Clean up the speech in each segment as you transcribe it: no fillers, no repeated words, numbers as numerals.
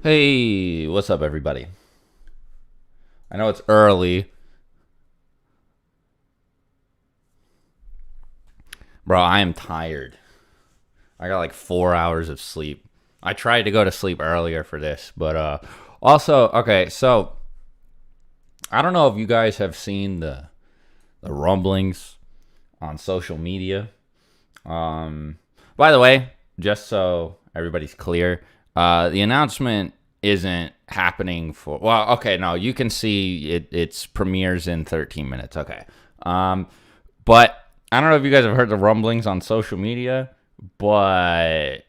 Hey, what's up, everybody? I know it's early. Bro, I am tired. I got like 4 hours of sleep. I tried to go to sleep earlier for this, but also, okay, so I don't know if you guys have seen the rumblings on social media. Um by the way, just so everybody's clear, the announcement isn't happening for, well, okay, no, you can see it's premieres in 13 minutes. Okay. But I don't know if you guys have heard the rumblings on social media, but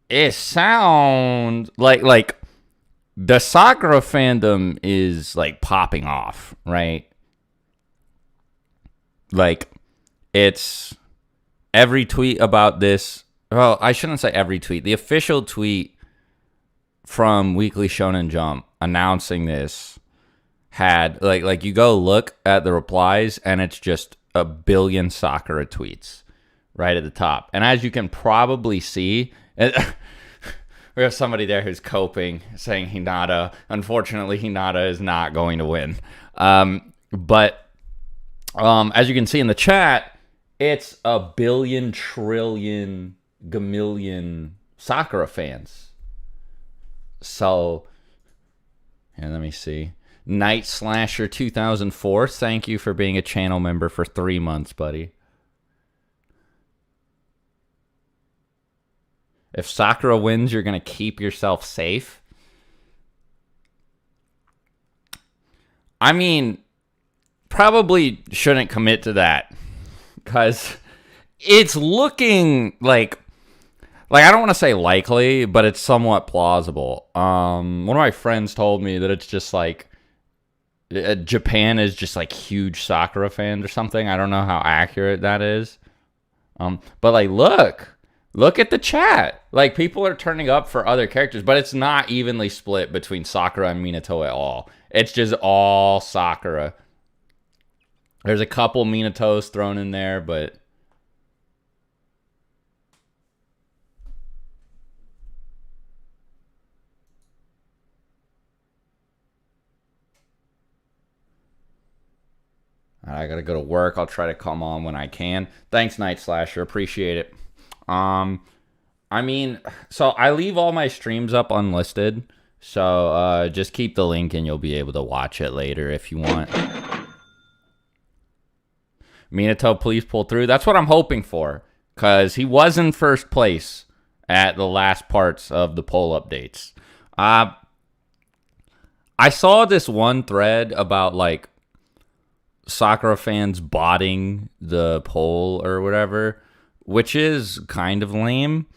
it sounds like the Sakura fandom is like popping off, right? Like it's every tweet about this. Well, I shouldn't say every tweet. The official tweet from Weekly Shonen Jump announcing this had like you go look at the replies and it's just a billion Sakura tweets right at the top. And as you can probably see, we have somebody there who's coping, saying Hinata. Unfortunately, Hinata is not going to win. But as you can see in the chat, it's a billion, trillion, gamillion Sakura fans. So, and let me see. Night Slasher 2004, thank you for being a channel member for 3 months, buddy. If Sakura wins, you're going to keep yourself safe. I mean, probably shouldn't commit to that because it's looking like I don't want to say likely, but it's somewhat plausible. One of my friends told me that it's just like Japan is just like huge Sakura fans or something. I don't know how accurate that is. But like, look at the chat. Like, people are turning up for other characters, but it's not evenly split between Sakura and Minato at all. It's just all Sakura. There's a couple Minatos thrown in there, but I gotta go to work. I'll try to come on when I can. Thanks, Night Slasher. Appreciate it. I mean, so I leave all my streams up unlisted. So just keep the link and you'll be able to watch it later if you want. Minato, please pull through. That's what I'm hoping for, because he was in first place at the last parts of the poll updates. I saw this one thread about like Sakura fans botting the poll or whatever, which is kind of lame.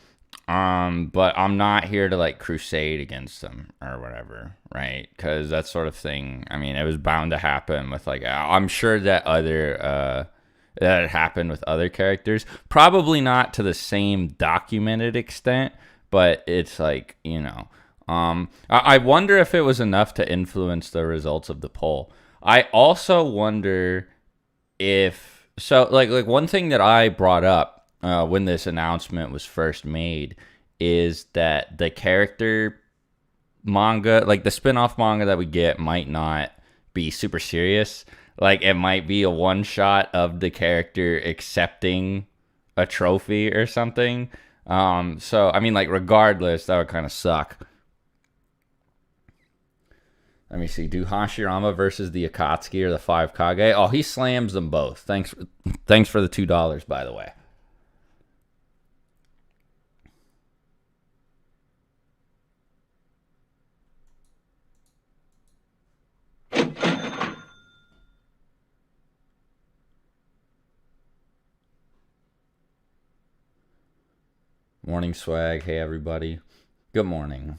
But I'm not here to like crusade against them or whatever, right? Because that sort of thing, I mean, it was bound to happen with like, I'm sure that that it happened with other characters, probably not to the same documented extent, but it's like, you know, I wonder if it was enough to influence the results of the poll. I also wonder if, so like one thing that I brought up when this announcement was first made is that the character manga, like the spin-off manga that we get, might not be super serious. Like, it might be a one-shot of the character accepting a trophy or something. So, I mean, like, regardless, that would kind of suck. Let me see. Do Hashirama versus the Akatsuki or the Swagkage? Oh, he slams them both. Thanks for the $2, by the way. Morning, Swag. Hey, everybody. Good morning.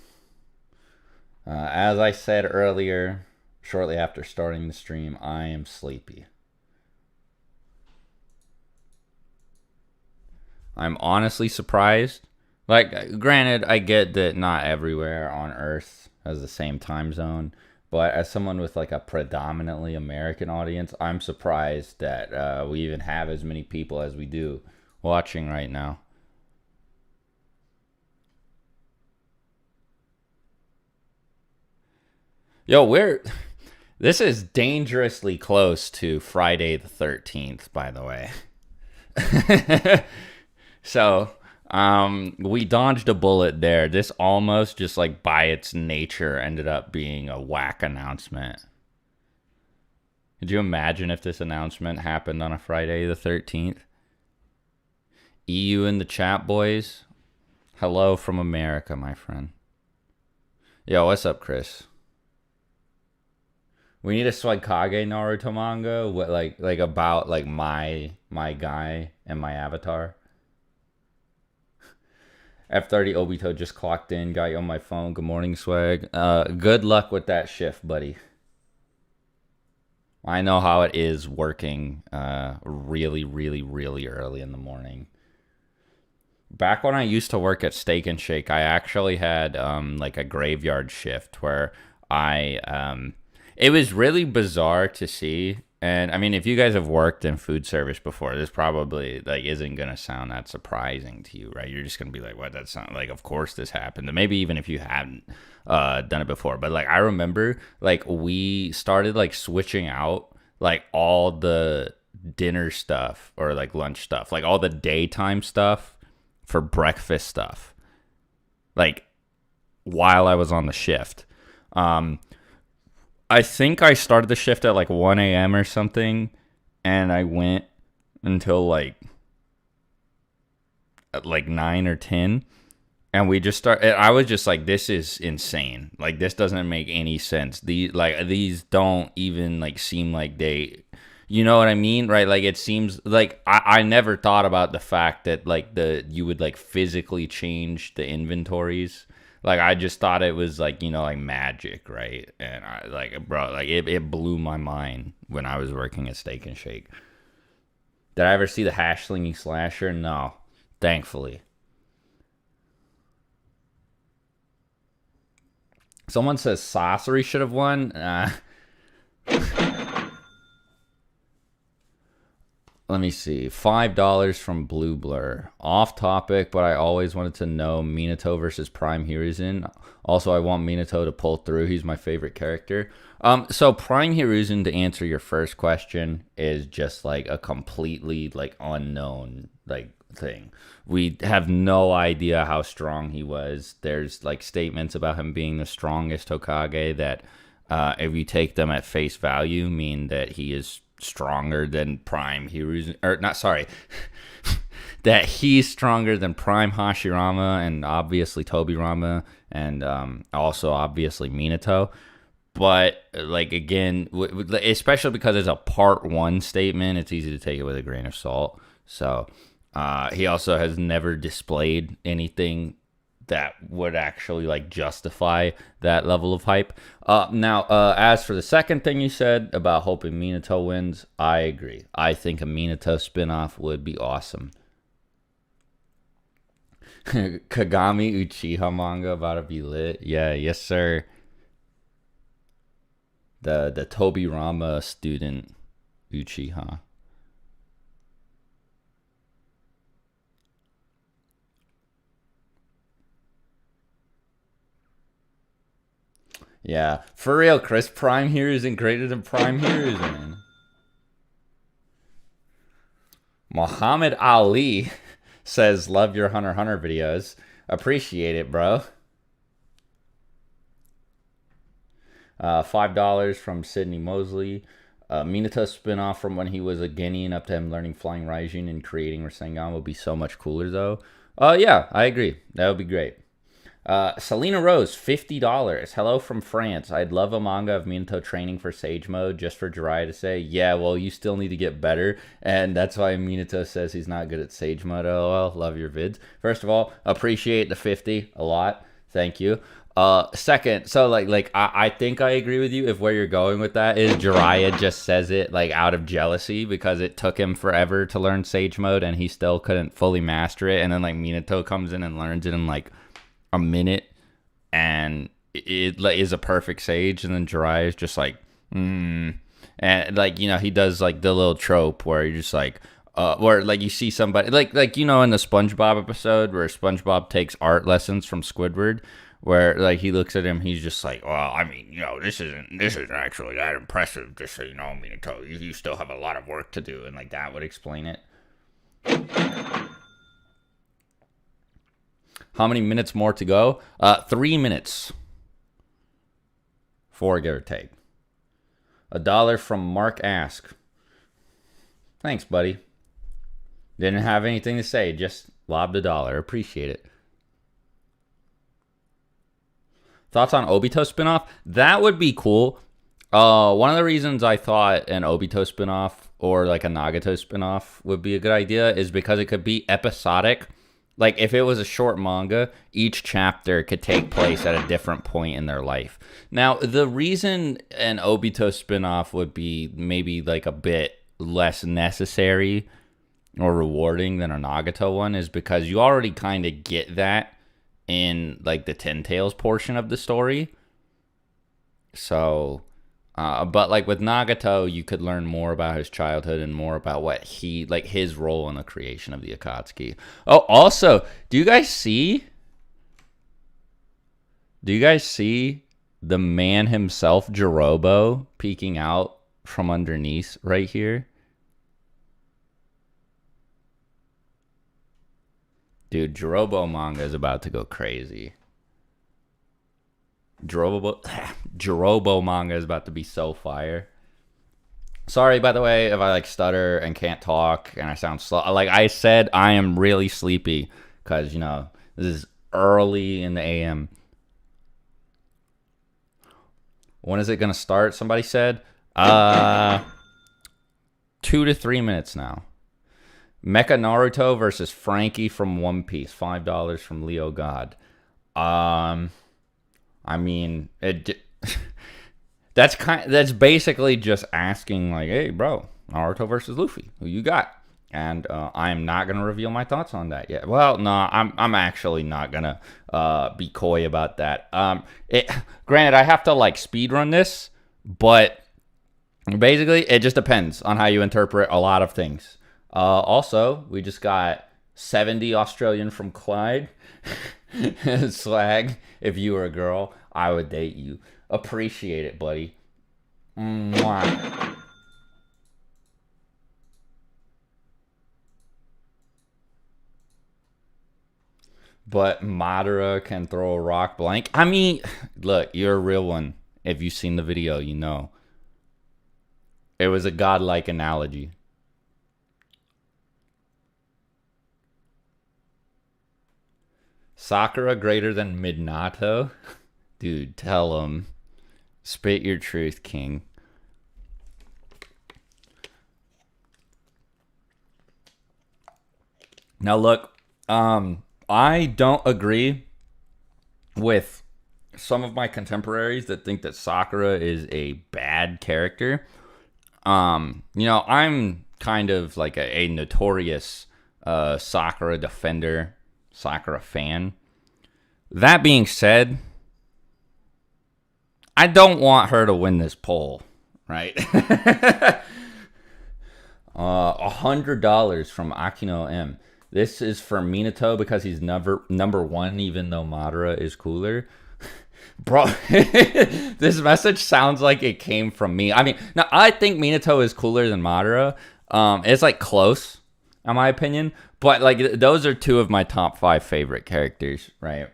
As I said earlier, shortly after starting the stream, I am sleepy. I'm honestly surprised. Like, granted, I get that not everywhere on Earth has the same time zone, but as someone with like a predominantly American audience, I'm surprised that we even have as many people as we do watching right now. Yo, this is dangerously close to Friday the 13th, by the way. So, we dodged a bullet there. This almost just like by its nature ended up being a whack announcement. Could you imagine if this announcement happened on a Friday the 13th? EU in the chat, boys. Hello from America, my friend. Yo, what's up, Chris? We need a Swagkage Naruto manga, what like about like my guy and my avatar. F30 Obito just clocked in, got you on my phone. Good morning, Swag. Good luck with that shift, buddy. I know how it is working really, really, really early in the morning. Back when I used to work at Steak and Shake, I actually had like a graveyard shift where it was really bizarre to see. And I mean, if you guys have worked in food service before, this probably like isn't gonna sound that surprising to you, right? You're just gonna be like, "What? That sound like? Of course this happened." And maybe even if you haven't done it before, but like I remember, like we started like switching out like all the dinner stuff or like lunch stuff, like all the daytime stuff for breakfast stuff, like while I was on the shift. I think I started the shift at like 1 a.m. or something, and I went until like at like 9 or 10, and we just started. I was just like, this is insane. Like, this doesn't make any sense. These don't even like seem like they, you know what I mean, right? Like, it seems like I never thought about the fact that like you would like physically change the inventories. Like, I just thought it was, like, you know, like, magic, right? And, it blew my mind when I was working at Steak and Shake. Did I ever see the hash slinging slasher? No, thankfully. Someone says Sasori should have won. Let me see. $5 from Blue Blur. Off topic, but I always wanted to know Minato versus Prime Hiruzen. Also, I want Minato to pull through. He's my favorite character. So Prime Hiruzen, to answer your first question, is just like a completely like unknown like thing. We have no idea how strong he was. There's like statements about him being the strongest Hokage that, if you take them at face value, mean that he is stronger than Prime Hiruzen, or not, sorry, that he's stronger than Prime Hashirama and obviously Tobirama and also obviously Minato. But like, again, especially because it's a part 1 statement, it's easy to take it with a grain of salt. So he also has never displayed anything that would actually like justify that level of hype. Now, as for the second thing you said about hoping Minato wins, I agree. I think a Minato spinoff would be awesome. Kagami Uchiha manga about to be lit. Yeah, yes sir. The Tobirama student Uchiha. Yeah, for real, Chris. Prime Hiruzen greater than Prime Hiruzen. Muhammad Ali says, love your Hunter x Hunter videos. Appreciate it, bro. $5 from Sydney Mosley. Minato spinoff from when he was a Guinean up to him learning Flying Raijin and creating Rasengan would be so much cooler, though. Yeah, I agree. That would be great. Selena Rose, $50. Hello from France. I'd love a manga of Minato training for Sage Mode just for Jiraiya to say, yeah, well, you still need to get better. And that's why Minato says he's not good at Sage Mode. LOL. Love your vids. First of all, appreciate the 50 a lot. Thank you. Second, so I think I agree with you if where you're going with that is Jiraiya just says it like out of jealousy because it took him forever to learn Sage Mode and he still couldn't fully master it. And then like Minato comes in and learns it in like a minute and it is a perfect sage, and then Jiraiya is just like and like, you know, he does like the little trope where you're just like where like you see somebody like you know, in the SpongeBob episode where SpongeBob takes art lessons from Squidward, where like he looks at him, he's just like, well, I mean, you know, this isn't actually that impressive, just so you know, Minato, you still have a lot of work to do, and like that would explain it. How many minutes more to go? 3 minutes. 4, give or take. $1 from Mark Ask. Thanks, buddy. Didn't have anything to say, just lobbed $1. Appreciate it. Thoughts on Obito spinoff? That would be cool. One of the reasons I thought an Obito spinoff or like a Nagato spinoff would be a good idea is because it could be episodic. Like if it was a short manga, each chapter could take place at a different point in their life. Now, the reason an Obito spinoff would be maybe like a bit less necessary or rewarding than a Nagato one is because you already kind of get that in like the Ten Tails portion of the story. So, but like with Nagato, you could learn more about his childhood and more about what he, like his role in the creation of the Akatsuki. Oh, also, do you guys see the man himself, Jirobo, peeking out from underneath right here? Dude, Jirobo manga is about to go crazy. Jirobo manga is about to be so fire. Sorry, by the way, if I like stutter and can't talk and I sound slow. Like I said, I am really sleepy because, you know, this is early in the AM. When is it going to start? Somebody said 2 to 3 minutes now. Mecha Naruto versus Frankie from One Piece. $5 from Leo God. I mean, that's basically just asking like, hey, bro, Naruto versus Luffy, who you got? And I'm not gonna reveal my thoughts on that yet. Well, no, I'm actually not gonna be coy about that. Granted, I have to like speed run this, but basically, it just depends on how you interpret a lot of things. Also, we just got 70 Australian from Clyde. Swag, if you were a girl, I would date you. Appreciate it, buddy. Mwah. But Madara can throw a rock blank. I mean, look, you're a real one. If you've seen the video, you know. It was a godlike analogy. Sakura greater than Minato? Dude, tell him. Spit your truth, king. Now look, I don't agree with some of my contemporaries that think that Sakura is a bad character. You know, I'm kind of like a notorious Sakura defender, Sakura fan. That being said, I don't want her to win this poll, right? $100 from Akino M. This is for Minato because he's number one, even though Madara is cooler. Bro, this message sounds like it came from me. I mean, now I think Minato is cooler than Madara. It's like close, in my opinion. But like those are two of my top 5 favorite characters, right?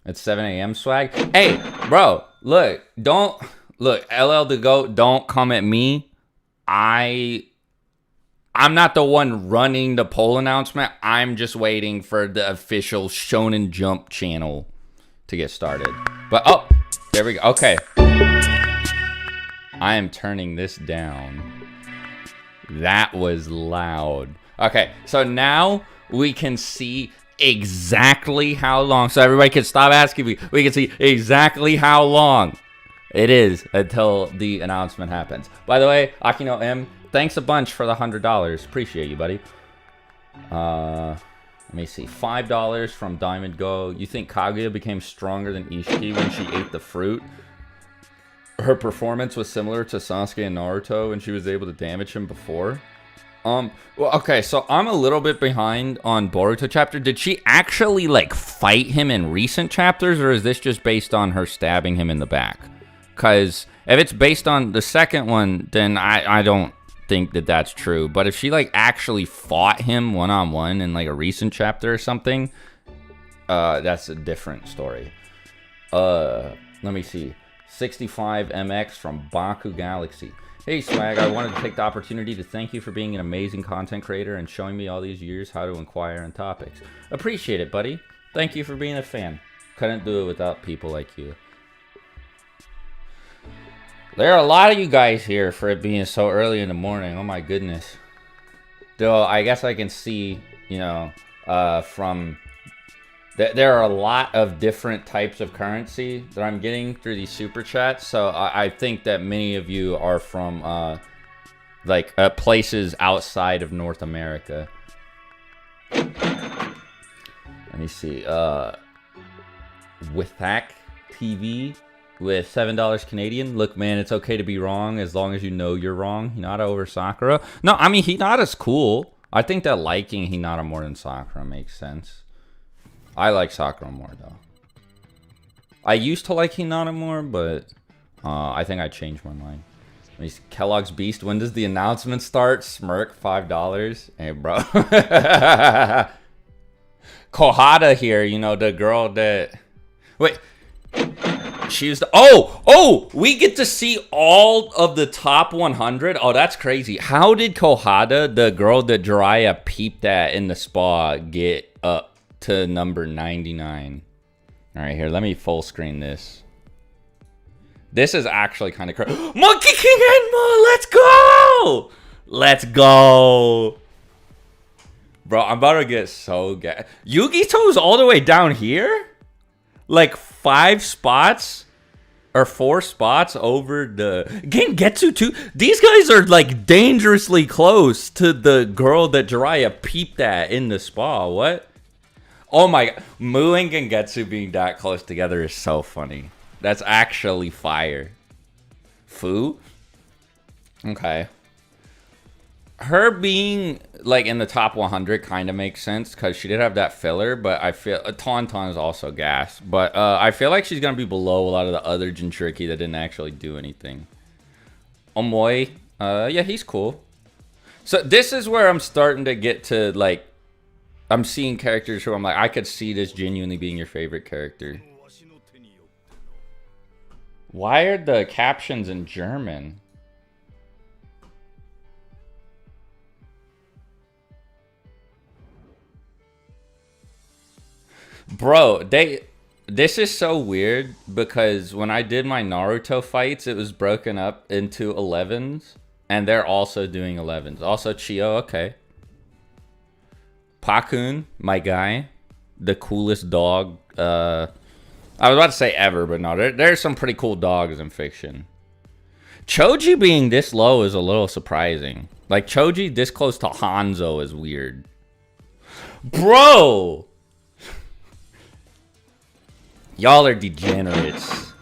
It's 7 a.m. swag. Hey, bro, look, LL the GOAT, don't come at me. I'm not the one running the poll announcement. I'm just waiting for the official Shonen Jump channel to get started. But, oh, there we go. Okay. I am turning this down. That was loud. Okay, so now we can see exactly how long. So everybody can stop asking me. We can see exactly how long it is until the announcement happens. By the way, Akino M, thanks a bunch for the $100. Appreciate you, buddy. Let me see. $5 from Diamond Go. You think Kaguya became stronger than Ishiki when she ate the fruit? Her performance was similar to Sasuke and Naruto when she was able to damage him before. Well, okay, so I'm a little bit behind on Boruto chapter. Did she actually, like, fight him in recent chapters, or is this just based on her stabbing him in the back? Because if it's based on the second one, then I don't think that that's true. But if she, like, actually fought him one-on-one in, like, a recent chapter or something, that's a different story. Let me see. 65MX from Baku Galaxy. Hey Swag, I wanted to take the opportunity to thank you for being an amazing content creator and showing me all these years how to inquire on topics. Appreciate it, buddy. Thank you for being a fan. Couldn't do it without people like you. There are a lot of you guys here for it being so early in the morning. Oh my goodness. Though I guess I can see, you know, from... There are a lot of different types of currency that I'm getting through these super chats. So I think that many of you are from like places outside of North America. Let me see. Withak TV with $7 Canadian. Look, man, it's okay to be wrong as long as you know you're wrong. Hinata over Sakura. No, I mean, Hinata's cool. I think that liking Hinata more than Sakura makes sense. I like Sakura more, though. I used to like Hinata more, but I think I changed my mind. Kellogg's Beast, when does the announcement start? Smirk, $5. Hey, bro. Kohada here, you know, the girl that... Wait. She was the... Oh! We get to see all of the top 100? Oh, that's crazy. How did Kohada, the girl that Jiraiya peeped at in the spa, get up to number 99? All right, here, let me full screen this. This is actually kind of crazy. Monkey King Enma, let's go! Let's go. Bro, I'm about to get so gassed. Yugito's all the way down here? Like 5 spots? Or 4 spots over the... Gengetsu too? These guys are like dangerously close to the girl that Jiraiya peeped at in the spa. What? Oh my god, Mu and Gengetsu being that close together is so funny. That's actually fire. Fu? Okay. Her being like in the top 100 kind of makes sense because she did have that filler, but I feel Tauntaun is also gas. But I feel like she's gonna be below a lot of the other Jinchuriki that didn't actually do anything. Omoi, yeah, he's cool. So this is where I'm starting to get to like, I'm seeing characters who I'm like, I could see this genuinely being your favorite character. Why are the captions in German? Bro, this is so weird because when I did my Naruto fights, it was broken up into 11s, and they're also doing 11s. Also, Chio, okay. Pakun, my guy, the coolest dog. I was about to say ever, but no, there's some pretty cool dogs in fiction. Choji being this low is a little surprising. Like, Choji this close to Hanzo is weird. Bro! Y'all are degenerates.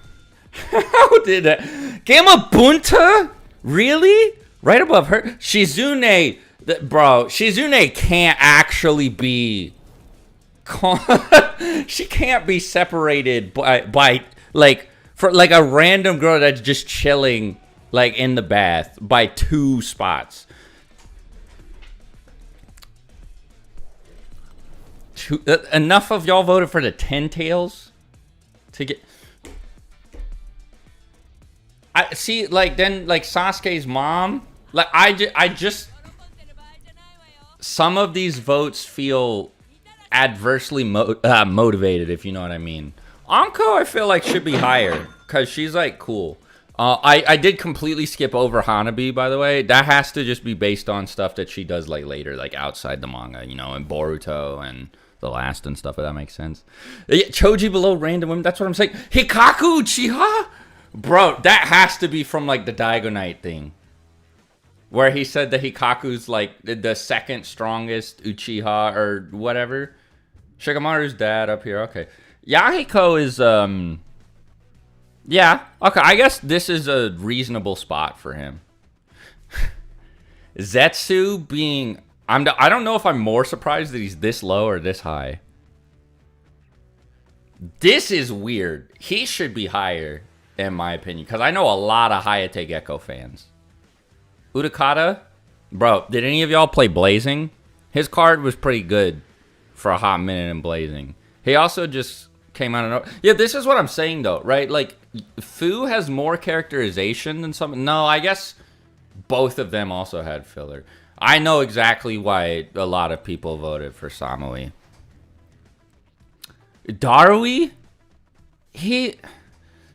How did that? Gamabunta? Really? Right above her? Shizune... Bro, Shizune can't actually be... She can't be separated by like, for like a random girl that's just chilling, like, in the bath by 2 spots. Enough of y'all voted for the 10 tails to get... I see, like, then, like, Sasuke's mom... Like, I just... Some of these votes feel adversely motivated, if you know what I mean. Anko, I feel like, should be higher, because she's, like, cool. I did completely skip over Hanabi, by the way. That has to just be based on stuff that she does, like, later, like, outside the manga, you know, and Boruto and The Last and stuff, if that makes sense. Choji below random women, that's what I'm saying. Hikaku Uchiha? Bro, that has to be from, like, the Daigo Knight thing. Where he said that Hikaku's, like, the second strongest Uchiha or whatever. Shikamaru's dad up here. Okay. Yahiko is, yeah. Okay, I guess this is a reasonable spot for him. Zetsu being... I don't know if I'm more surprised that he's this low or this high. This is weird. He should be higher, in my opinion, because I know a lot of Hayate Gecko fans. Utakata? Bro, did any of y'all play Blazing? His card was pretty good for a hot minute in Blazing. He also just came out of... Yeah, this is what I'm saying, though, right? Like, Fu has more characterization than some... No, I guess both of them also had filler. I know exactly why a lot of people voted for Samui. Darui?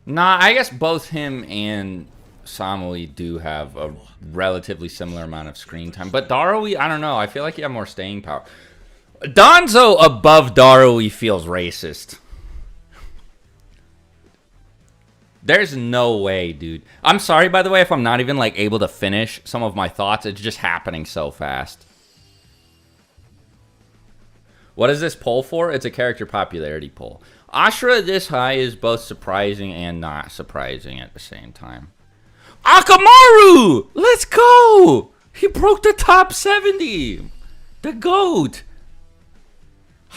Nah, I guess both him and Samui do have a relatively similar amount of screen time. But Darui, I don't know. I feel like he had more staying power. Danzo above Darui feels racist. There's no way, dude. I'm sorry, by the way, if I'm not even, like, able to finish some of my thoughts. It's just happening so fast. What is this poll for? It's a character popularity poll. Ashura this high is both surprising and not surprising at the same time. Akamaru! Let's go! He broke the top 70. The GOAT.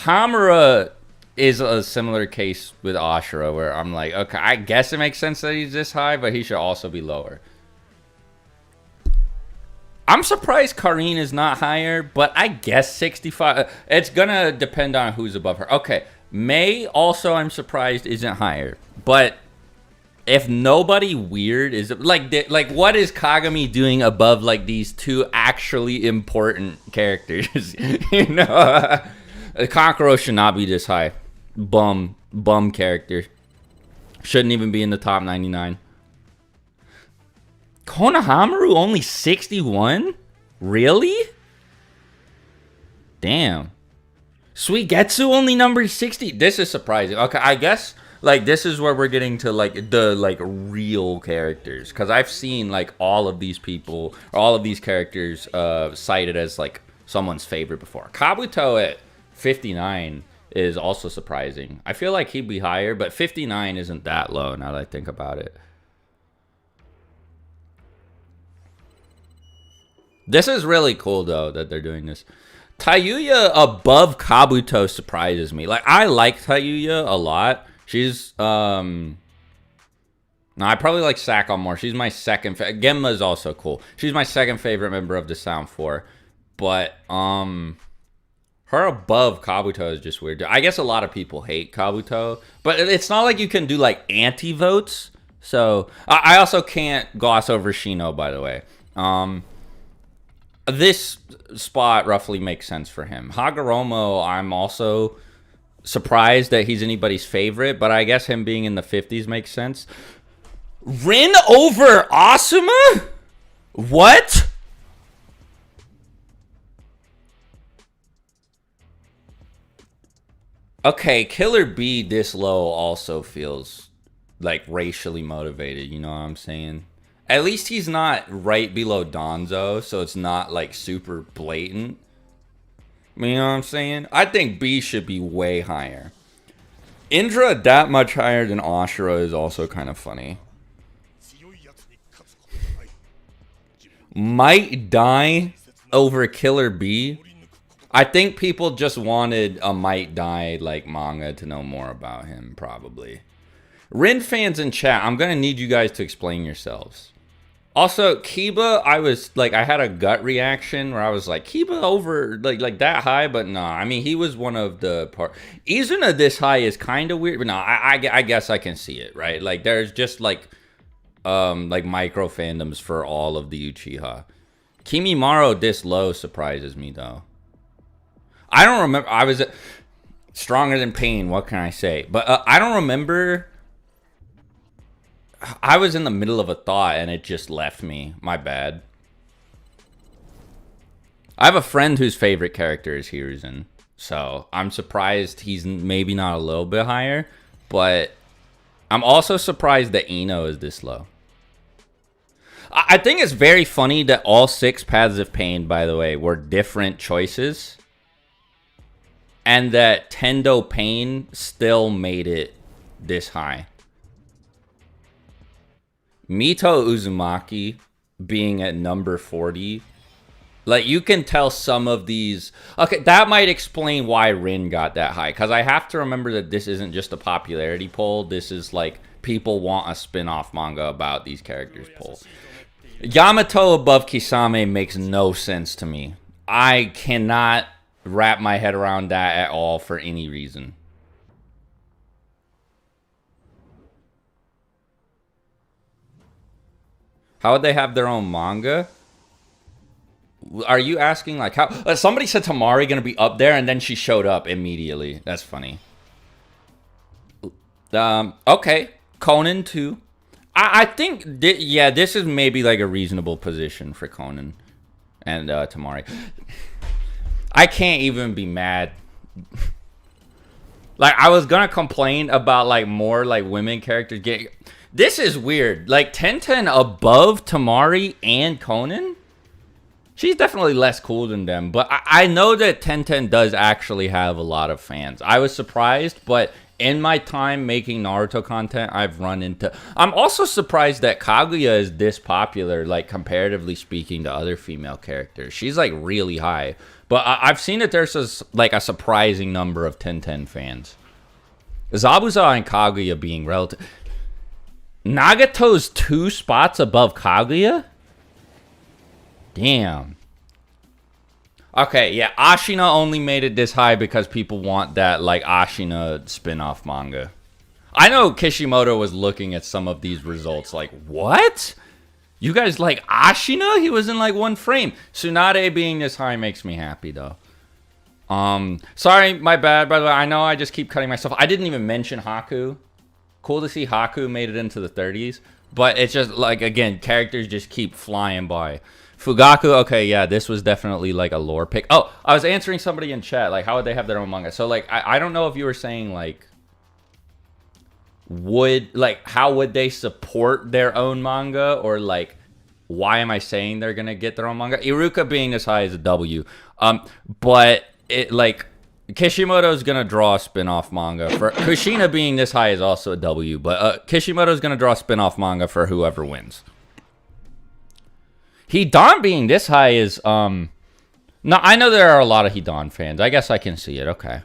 Hamura is a similar case with Ashura, where I'm like, okay, I guess it makes sense that he's this high, but he should also be lower. I'm surprised Karine is not higher, but I guess 65. It's gonna depend on who's above her. Okay, Mei also, I'm surprised, isn't higher. But if nobody weird is like what is Kagami doing above like these two actually important characters? You know, Kankuro should not be this high. Bum character. Shouldn't even be in the top 99. Konohamaru only 61? Really? Damn. Suigetsu only number 60. This is surprising. Okay, I guess like this is where we're getting to like the like real characters, because I've seen like all of these people, or all of these characters cited as like someone's favorite before. Kabuto at 59 is also surprising. I feel like he'd be higher, but 59 isn't that low now that I think about it. This is really cool, though, that they're doing this. Tayuya above Kabuto surprises me. Like, I like Tayuya a lot. She's, no, I probably like Sakon more. She's my second favorite. Genma is also cool. She's my second favorite member of the Sound 4. But, her above Kabuto is just weird. I guess a lot of people hate Kabuto, but it's not like you can do, like, anti-votes. So, I also can't gloss over Shino, by the way. This spot roughly makes sense for him. Hagoromo, I'm also surprised that he's anybody's favorite, but I guess him being in the 50s makes sense. Rin over Asuma? What? Okay, Killer B this low also feels like racially motivated, you know what I'm saying? At least he's not right below Danzo, so it's not like super blatant. You know what I'm saying? I think B should be way higher. Indra that much higher than Ashura is also kind of funny. Might die over Killer B. I think people just wanted a Might Die like manga to know more about him, probably. Rin fans in chat, I'm gonna need you guys to explain yourselves. Also, Kiba, I had a gut reaction where I was like, Kiba over, like that high, but no, I mean, he was one of the Izuna this high is kind of weird, but no, I guess I can see it, right? Like, there's just, like micro fandoms for all of the Uchiha. Kimimaro this low surprises me, though. I don't remember, I was stronger than pain, what can I say? But I don't remember... I was in the middle of a thought and it just left me. My bad. I have a friend whose favorite character is Hiruzen. So I'm surprised he's maybe not a little bit higher. But I'm also surprised that Ino is this low. I think it's very funny that all 6 Paths of Pain, by the way, were different choices. And that Tendo Pain still made it this high. Mito Uzumaki being at number 40 Like, you can tell some of these... Okay, that might explain why Rin got that high. Because I have to remember that this isn't just a popularity poll. This is, like, people want a spin-off manga about these characters poll. Yamato above Kisame makes no sense to me. I cannot wrap my head around that at all for any reason. How would they have their own manga? Are you asking, like, how... somebody said Tamari gonna be up there, and then she showed up immediately. That's funny. Okay. Conan, too. I think... yeah, this is maybe, like, a reasonable position for Conan and Tamari. I can't even be mad. Like, I was gonna complain about, like, more, like, women characters getting... This is weird. Like, Tenten above Tamari and Conan? She's definitely less cool than them, but I know that Tenten does actually have a lot of fans. I was surprised, but in my time making Naruto content, I've run into... I'm also surprised that Kaguya is this popular, like, comparatively speaking to other female characters. She's, like, really high. But I've seen that there's, like, a surprising number of Tenten fans. Zabuza and Kaguya being relative... Nagato's 2 spots above Kaguya? Damn. Okay, yeah, Ashina only made it this high because people want that, like, Ashina spin-off manga. I know Kishimoto was looking at some of these results like, what? You guys like Ashina? He was in, like, 1 frame. Tsunade being this high makes me happy, though. Sorry, my bad, by the way. I know I just keep cutting myself. I didn't even mention Haku. Cool to see Haku made it into the 30s. But it's just, like, again, characters just keep flying by. Fugaku, okay, yeah, this was definitely, like, a lore pick. Oh, I was answering somebody in chat, like, how would they have their own manga? So, like, I don't know if you were saying, like, how would they support their own manga? Or, like, why am I saying they're gonna get their own manga? Iruka being this high is a W. But, it, like, Kishimoto's gonna draw a spin-off manga. For Kushina being this high is also a W. But, Kishimoto's gonna draw a spin-off manga for whoever wins. Hidan being this high is, no, I know there are a lot of Hidan fans. I guess I can see it, okay.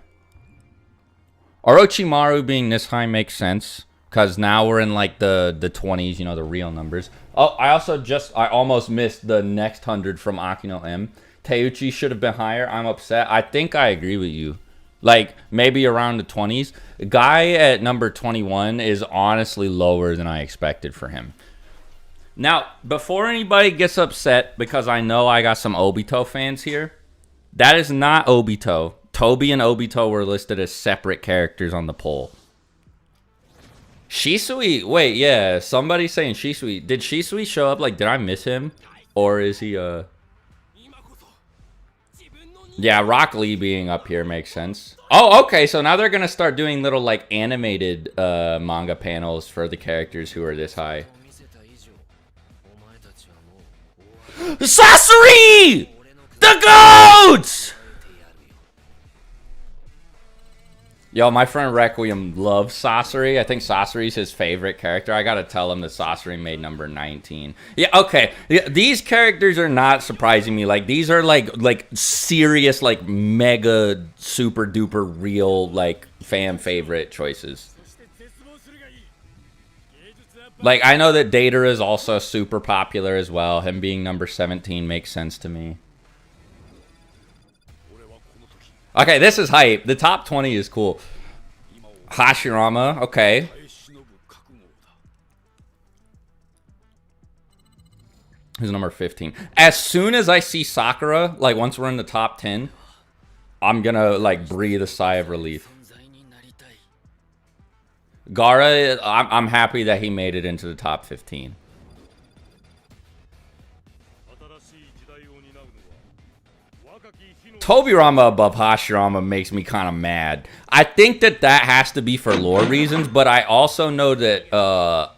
Orochimaru being this high makes sense, because now we're in, like, the 20s, you know, the real numbers. Oh, I almost missed the next 100 from Akino M. Teuchi should have been higher. I'm upset. I think I agree with you. Like, maybe around the 20s. Guy at number 21 is honestly lower than I expected for him. Now, before anybody gets upset, because I know I got some Obito fans here, that is not Obito. Toby and Obito were listed as separate characters on the poll. Shisui, wait, yeah, somebody's saying Shisui. Did Shisui show up? Like, did I miss him? Or is he, Yeah, Rock Lee being up here makes sense. Oh, okay, so now they're gonna start doing little, like, animated manga panels for the characters who are this high. Sasori! The GOAT! Yo, my friend Requiem loves Sasori. I think Sasori's his favorite character. I gotta tell him that Sasori made number 19. Yeah, okay. These characters are not surprising me. Like, these are, like serious, like, mega, super duper real, like, fan favorite choices. Like, I know that Data is also super popular as well. Him being number 17 makes sense to me. Okay, this is hype. The top 20 is cool. Hashirama, okay. Who's number 15? As soon as I see Sakura, like, once we're in the top 10, I'm gonna, like, breathe a sigh of relief. Gaara, I'm happy that he made it into the top 15. Tobirama above Hashirama makes me kind of mad. I think that has to be for lore reasons, but I also know that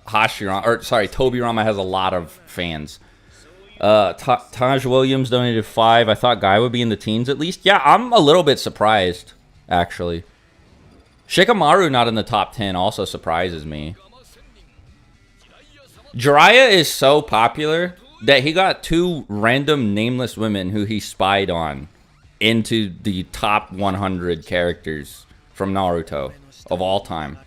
Tobirama has a lot of fans. Taj Williams donated 5. I thought Guy would be in the teens at least. Yeah, I'm a little bit surprised, actually. Shikamaru not in the top 10 also surprises me. Jiraiya is so popular that he got 2 random nameless women who he spied on into the top 100 characters from Naruto of all time.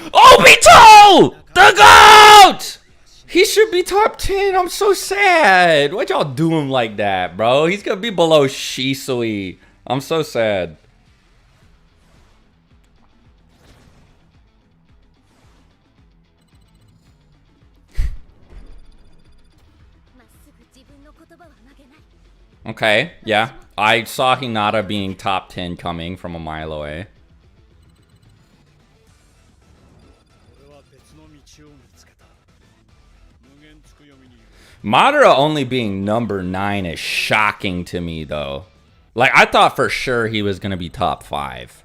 Obito! The GOAT! He should be top 10. I'm so sad. Why'd y'all do him like that, bro? He's gonna be below Shisui. I'm so sad. Okay, yeah. I saw Hinata being top 10 coming from a mile away. Madara only being number 9 is shocking to me, though. Like, I thought for sure he was going to be top 5.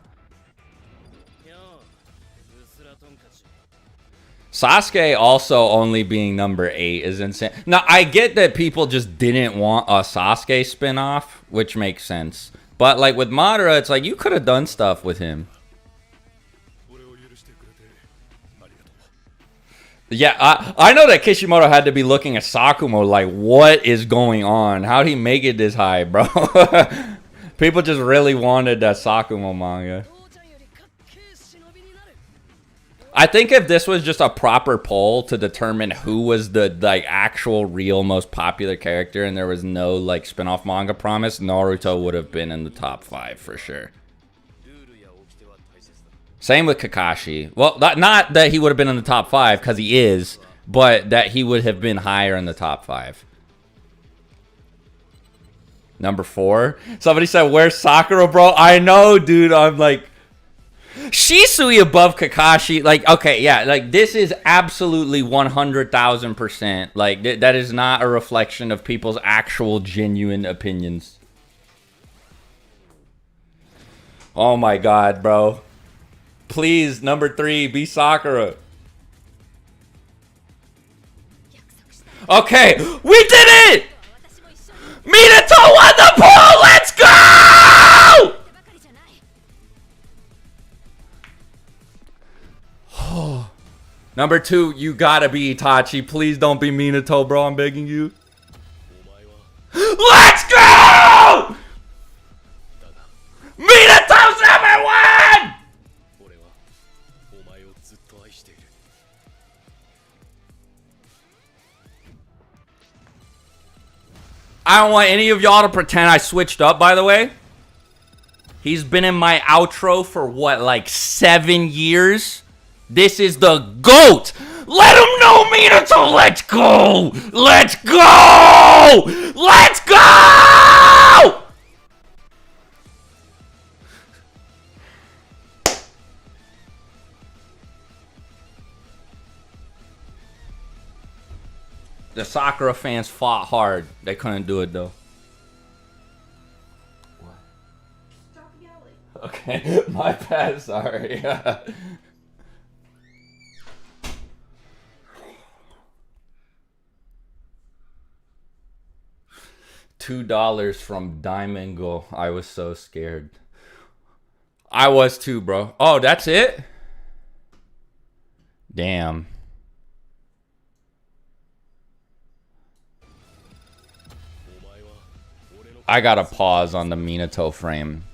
Sasuke also only being number 8 is insane. Now, I get that people just didn't want a Sasuke spinoff, which makes sense. But, like, with Madara, it's like, you could have done stuff with him. Yeah, I know that Kishimoto had to be looking at Sakumo like, what is going on? How'd he make it this high, bro? People just really wanted that Sakumo manga. I think if this was just a proper poll to determine who was the like actual real most popular character and there was no like spin-off manga promise, Naruto would have been in the top 5 for sure. Same with Kakashi. Well, not that he would have been in the top 5 because he is, but that he would have been higher in the top 5. Number 4. Somebody said, where's Sakura, bro? I know, dude. I'm like, Shisui above Kakashi. Like, okay, yeah. Like, this is absolutely 100,000%. Like, that is not a reflection of people's actual genuine opinions. Oh my god, bro. Please, number 3, be Sakura. Okay, we did it! Minato won the poll! Let's go! Number 2, you gotta be Itachi. Please don't be Minato, bro. I'm begging you. Let's go! Minato's number 1! I don't want any of y'all to pretend I switched up, by the way. He's been in my outro for what, like 7 years? This is the GOAT! Let him know, Minato! Let's go! Let's go! Let's go! The Sakura fans fought hard. They couldn't do it, though. What? Stop yelling. Okay, my bad, sorry. $2 from Diamond Go. I was so scared. I was too, bro. Oh, that's it? Damn. I gotta pause on the Minato frame.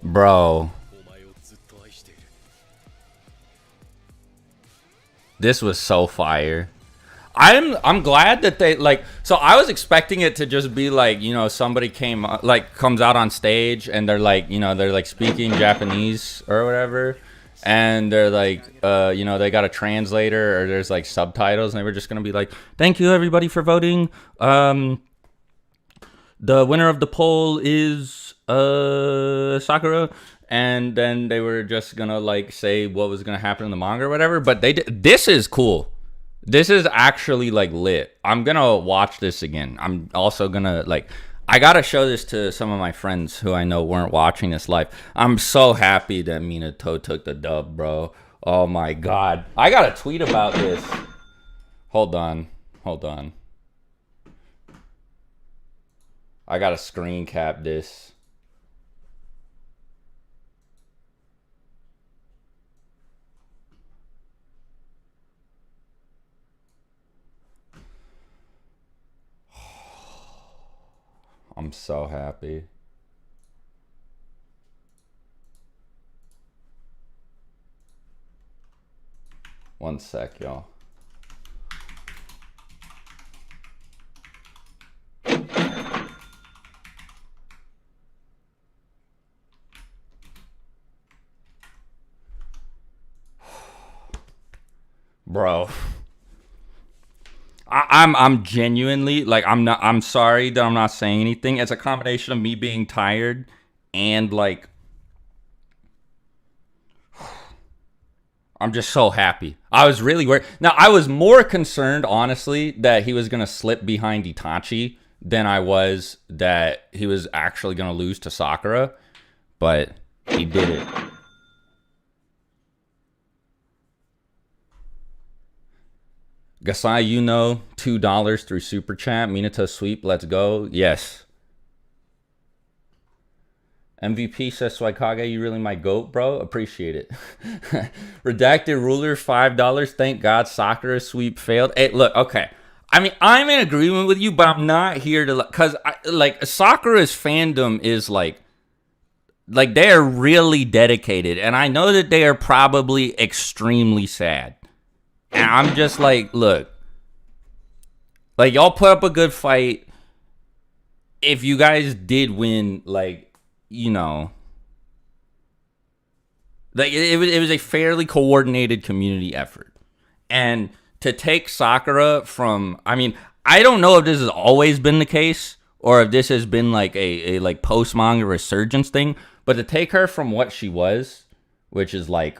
Bro. This was so fire. I'm glad that they like, so I was expecting it to just be like, you know, somebody comes out on stage and they're like, you know, they're like speaking Japanese or whatever. And they're like, you know, they got a translator or there's like subtitles and they were just going to be like, thank you everybody for voting. The winner of the poll is Sakura. And then they were just going to like say what was going to happen in the manga or whatever. But this is cool. This is actually like lit. I'm going to watch this again. I'm also going to like, I gotta show this to some of my friends who I know weren't watching this live. I'm so happy that Minato took the dub, bro. Oh my god. I gotta tweet about this. Hold on. Hold on. I gotta screen cap this. I'm so happy. One sec, y'all. Bro, I'm genuinely like I'm sorry that I'm not saying anything. It's a combination of me being tired and like I'm just so happy. I was really worried. Now I was more concerned, honestly, that he was gonna slip behind Itachi than I was that he was actually gonna lose to Sakura, but he did it. Gasai, you know, $2 through Super Chat. Minato sweep, let's go. Yes. MVP says Swagkage, you really my goat, bro. Appreciate it. Redacted ruler, $5. Thank God Sakura sweep failed. Hey, look, okay. I mean, I'm in agreement with you, but I'm not here to because like Sakura's fandom is like they are really dedicated, and I know that they are probably extremely sad. And I'm just like, look, like y'all put up a good fight. If you guys did win, like, you know, like it was a fairly coordinated community effort. And to take Sakura from, I mean, I don't know if this has always been the case or if this has been like a like post manga resurgence thing, but to take her from what she was, which is like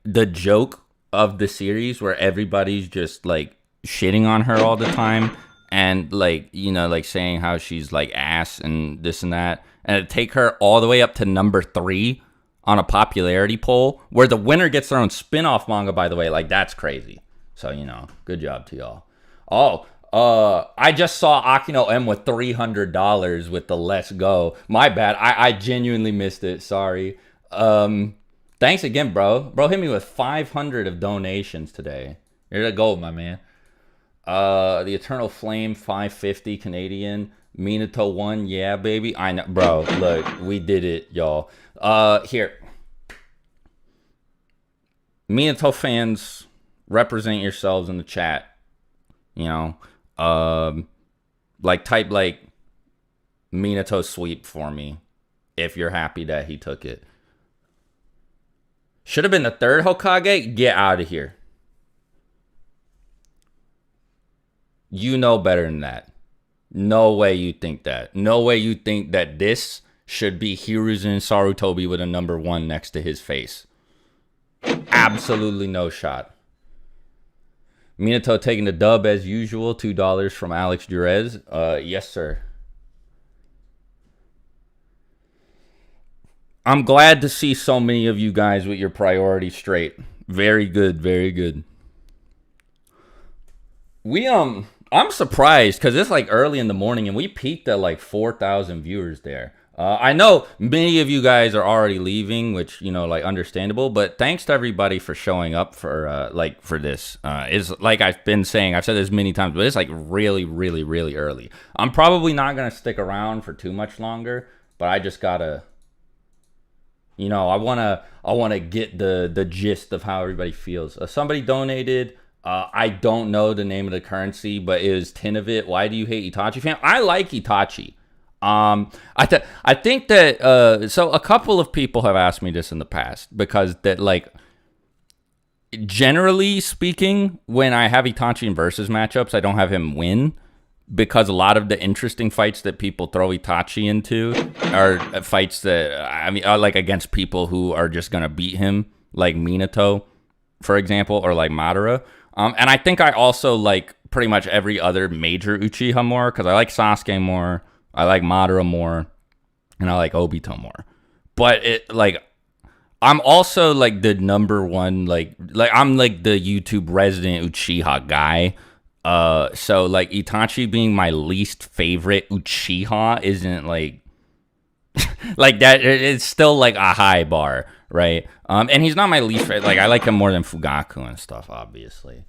the joke of the series where everybody's just like shitting on her all the time and like, you know, like saying how she's like ass and this and that, and to take her all the way up to number 3 on a popularity poll where the winner gets their own spin-off manga, by the way, like that's crazy. So, you know, good job to y'all. I just saw Akino M with $300 with the let's go. My bad. I genuinely missed it. Sorry. Thanks again, bro. Bro hit me with 500 of donations today. Here to go, my man. The Eternal Flame, 550 Canadian. Minato 1, yeah, baby. I know, bro. Look, we did it, y'all. Here. Minato fans, represent yourselves in the chat. You know, like type like Minato sweep for me if you're happy that he took it. Should have been the 3rd Hokage? Get out of here. You know better than that. No way you think that. No way you think that this should be Hiruzen Sarutobi with a number 1 next to his face. Absolutely no shot. Minato taking the dub as usual. $2 from Alex Durez. Yes, sir. I'm glad to see so many of you guys with your priorities straight. Very good, very good. I'm surprised because it's like early in the morning and we peaked at like 4,000 viewers there. I know many of you guys are already leaving, which, you know, like understandable, but thanks to everybody for showing up for for this. It's like I've been saying, I've said this many times, but it's like really, really, really early. I'm probably not going to stick around for too much longer, but I just gotta, you know, I wanna get the gist of how everybody feels. Somebody donated. I don't know the name of the currency, but it was 10 of it. Why do you hate Itachi, fam? I like Itachi. I think that so a couple of people have asked me this in the past because that like generally speaking, when I have Itachi in versus matchups, I don't have him win. Because a lot of the interesting fights that people throw Itachi into are fights that, I mean, are like against people who are just going to beat him, like Minato, for example, or like Madara. And I think I also like pretty much every other major Uchiha more, because I like Sasuke more, I like Madara more, and I like Obito more. But it like, I'm also like the number 1, like I'm like the YouTube resident Uchiha guy. So like Itachi being my least favorite Uchiha isn't like like that. It's still like a high bar, right? And he's not my least favorite. Like I like him more than Fugaku and stuff, obviously.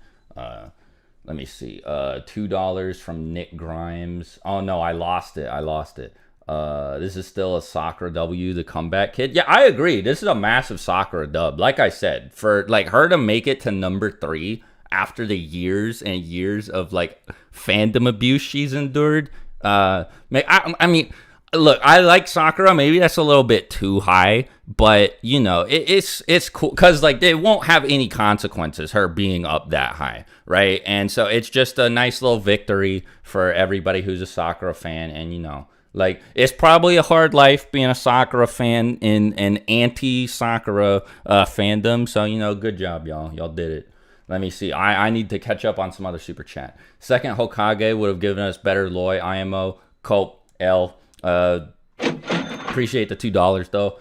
Let me see. $2 from Nick Grimes. Oh no, I lost it. This is still a Sakura W, the comeback kid. Yeah, I agree. This is a massive Sakura dub. Like I said, for like her to make it to number 3 after the years and years of like fandom abuse she's endured. I mean, look, I like Sakura. Maybe that's a little bit too high, but you know, it's cool because like it won't have any consequences her being up that high, right? And so it's just a nice little victory for everybody who's a Sakura fan, and you know. Like, it's probably a hard life being a Sakura fan in an anti-Sakura fandom. So, you know, good job, y'all. Y'all did it. Let me see. I need to catch up on some other super chat. Second Hokage would have given us better Loi, IMO, Cope, L. Appreciate the $2, though.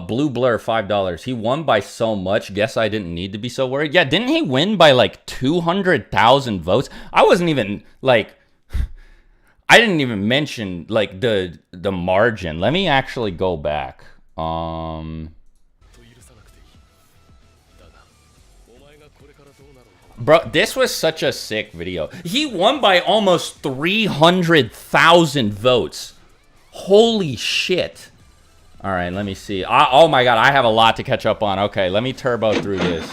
Blue Blur, $5. He won by so much. Guess I didn't need to be so worried. Yeah, didn't he win by, like, 200,000 votes? I wasn't even, like... I didn't even mention like the margin. Let me actually go back. Bro, this was such a sick video. He won by almost 300,000 votes. Holy shit. All right, let me see. Oh my god, I have a lot to catch up on. Okay, let me turbo through this.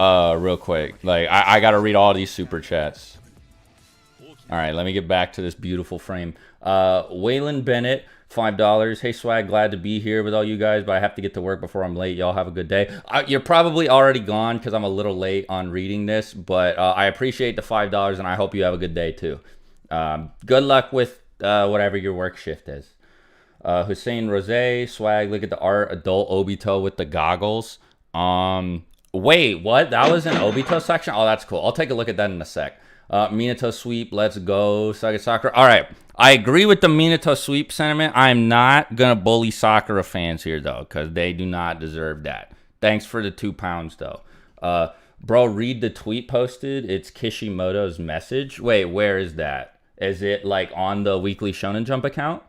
Real quick. Like, I gotta read all these super chats. Alright, let me get back to this beautiful frame. Waylon Bennett, $5. Hey, Swag, glad to be here with all you guys, but I have to get to work before I'm late. Y'all have a good day. You're probably already gone because I'm a little late on reading this, but I appreciate the $5, and I hope you have a good day, too. Good luck with whatever your work shift is. Hussein Rose, Swag, look at the art. Adult Obito with the goggles. Wait, what? That was an Obito section? Oh, that's cool. I'll take a look at that in a sec. Minato sweep, let's go. Saga Sakura. All right, I agree with the Minato sweep sentiment. I'm not going to bully Sakura fans here, though, because they do not deserve that. Thanks for the £2, though. Bro, read the tweet posted. It's Kishimoto's message. Wait, where is that? Is it, like, on the Weekly Shonen Jump account?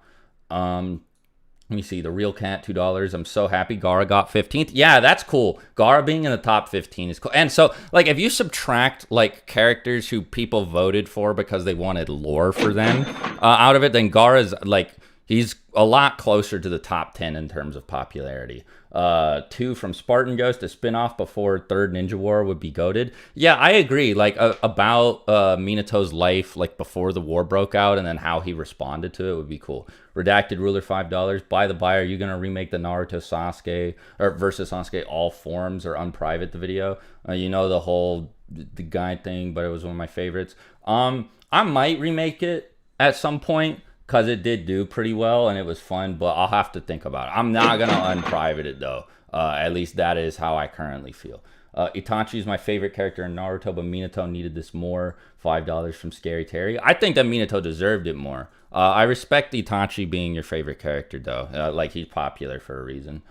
Let me see. The Real Cat, $2. I'm so happy Gaara got 15th. Yeah, that's cool. Gaara being in the top 15 is cool. And so, like, if you subtract, like, characters who people voted for because they wanted lore for them out of it, then Gaara's, like, he's a lot closer to the top 10 in terms of popularity. 2 from Spartan Ghost, a spinoff before Third Ninja War would be goated. Yeah, I agree. Like, about Minato's life, like, before the war broke out and then how he responded to it would be cool. Redacted Ruler, $5. By the by, are you going to remake the Naruto Sasuke or versus Sasuke all forms or unprivate the video? You know, the whole the guy thing, but it was one of my favorites. I might remake it at some point because it did do pretty well and it was fun, but I'll have to think about it. I'm not going to unprivate it, though. At least that is how I currently feel. Itachi is my favorite character in Naruto, but Minato needed this more. $5 from Scary Terry. I think that Minato deserved it more. I respect Itachi being your favorite character, though. Like, he's popular for a reason.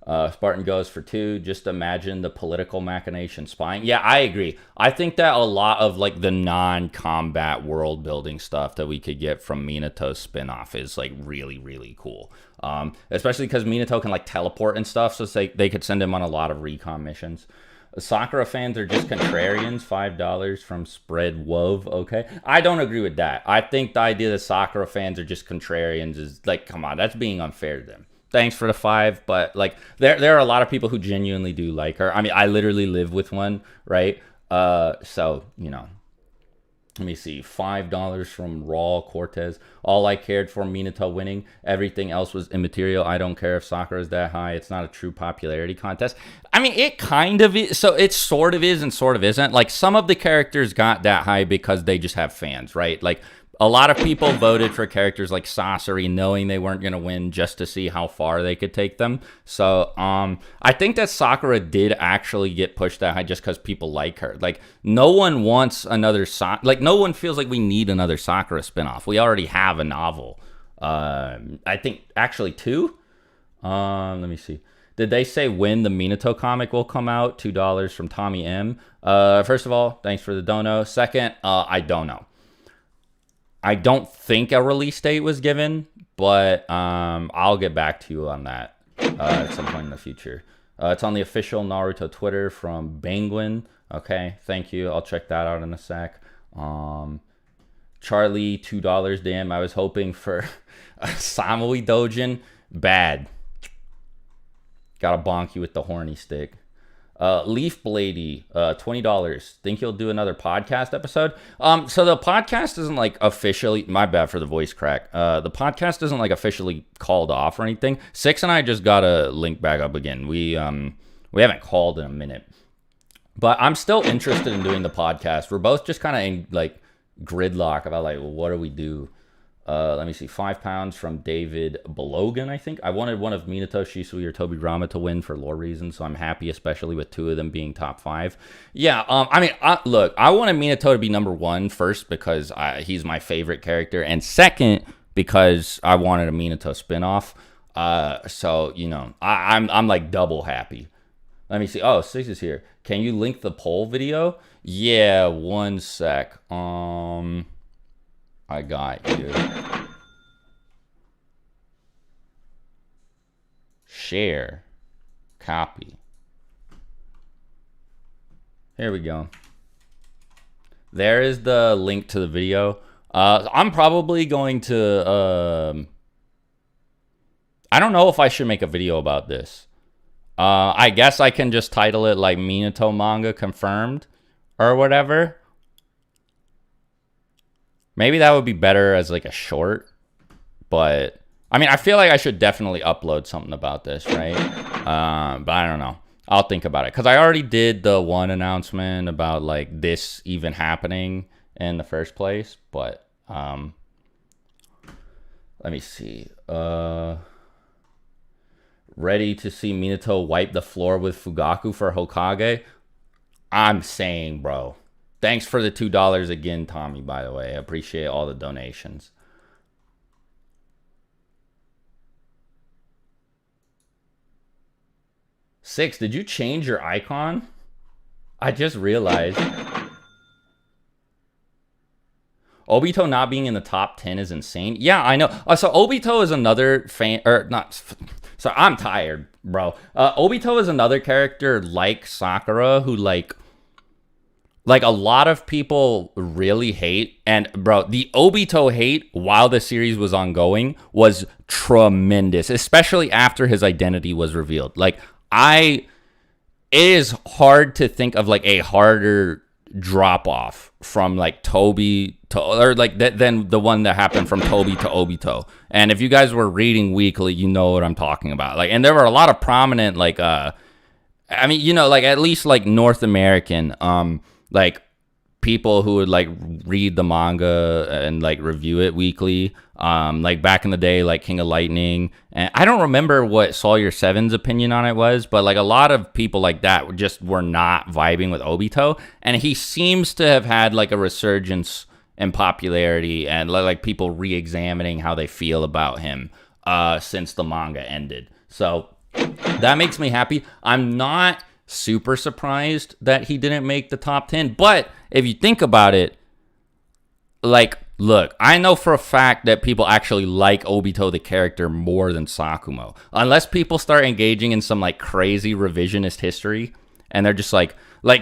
Spartan goes for 2. Just imagine the political machination spying. Yeah, I agree. I think that a lot of, like, the non-combat world-building stuff that we could get from Minato's spinoff is, like, really, really cool. Especially because Minato can, like, teleport and stuff, so they could send him on a lot of recon missions. Sakura fans are just contrarians. $5 from Spread Wove. Okay, I don't agree with that. I think the idea that Sakura fans are just contrarians is like, come on, that's being unfair to them. Thanks for the 5, but like there are a lot of people who genuinely do like her. I mean, I literally live with one, right? So you know. Let me see, $5 from Raw Cortez. All I cared for Minato winning. Everything else was immaterial. I don't care if Sakura is that high. It's not a true popularity contest. I mean, it kind of is. So it sort of is and sort of isn't. Like, some of the characters got that high because they just have fans, right? Like, a lot of people voted for characters like Sasori knowing they weren't going to win just to see how far they could take them. So I think that Sakura did actually get pushed that high just because people like her. Like, no one wants another like, no one feels like we need another Sakura spinoff. We already have a novel. I think actually 2. Let me see. Did they say when the Minato comic will come out? $2 from Tommy M. First of all, thanks for the dono. Second, I don't know. I don't think a release date was given, but I'll get back to you on that at some point in the future. It's on the official Naruto Twitter from Banguin. Okay, thank you. I'll check that out in a sec. Charlie, $2. Damn, I was hoping for a Samui Dojin. Bad. Gotta bonk you with the horny stick. Leaf Blady, $20. Think you'll do another podcast episode? So the podcast isn't like officially, my bad for the voice crack. The podcast isn't like officially called off or anything. Six and I just gotta link back up again. We haven't called in a minute, but I'm still interested in doing the podcast. We're both just kind of in like gridlock about like, well, what do we do? Let me see. 5 pounds from David Belogan, I think. I wanted one of Minato, Shisui, or Tobirama to win for lore reasons, so I'm happy, especially with 2 of them being top 5. Yeah, I mean, look, I wanted Minato to be number 1 first because he's my favorite character, and second because I wanted a Minato spinoff. So, you know, I'm like double happy. Let me see. Oh, Six is here. Can you link the poll video? Yeah, one sec. I got you. Share. Copy. Here we go. There is the link to the video. I'm probably going to... I don't know if I should make a video about this. I guess I can just title it like Minato manga confirmed or whatever. Maybe that would be better as like a short, but I mean, I feel like I should definitely upload something about this, right? But I don't know. I'll think about it because I already did the one announcement about like this even happening in the first place. But let me see. Ready to see Minato wipe the floor with Fugaku for Hokage? I'm saying, bro. Thanks for the $2 again, Tommy, by the way. I appreciate all the donations. Six, did you change your icon? I just realized. Obito not being in the top 10 is insane. Yeah, I know. So Obito is another fan, or not. So I'm tired, bro. Obito is another character like Sakura who like a lot of people really hate. And bro, the Obito hate while the series was ongoing was tremendous, especially after his identity was revealed. Like it is hard to think of like a harder drop off from like Toby to, or like than the one that happened from Toby to Obito. And if you guys were reading weekly, you know what I'm talking about. Like, and there were a lot of prominent like I mean, you know, like at least like North American like people who would like read the manga and like review it weekly, like back in the day, like King of Lightning. And I don't remember what Sawyer 7's opinion on it was, but like a lot of people like that just were not vibing with Obito, and he seems to have had like a resurgence in popularity and like people re-examining how they feel about him since the manga ended. So that makes me happy. I'm not super surprised that he didn't make the top 10, but if you think about it, like, look, I know for a fact that people actually like Obito the character more than Sakumo, unless people start engaging in some like crazy revisionist history and they're just like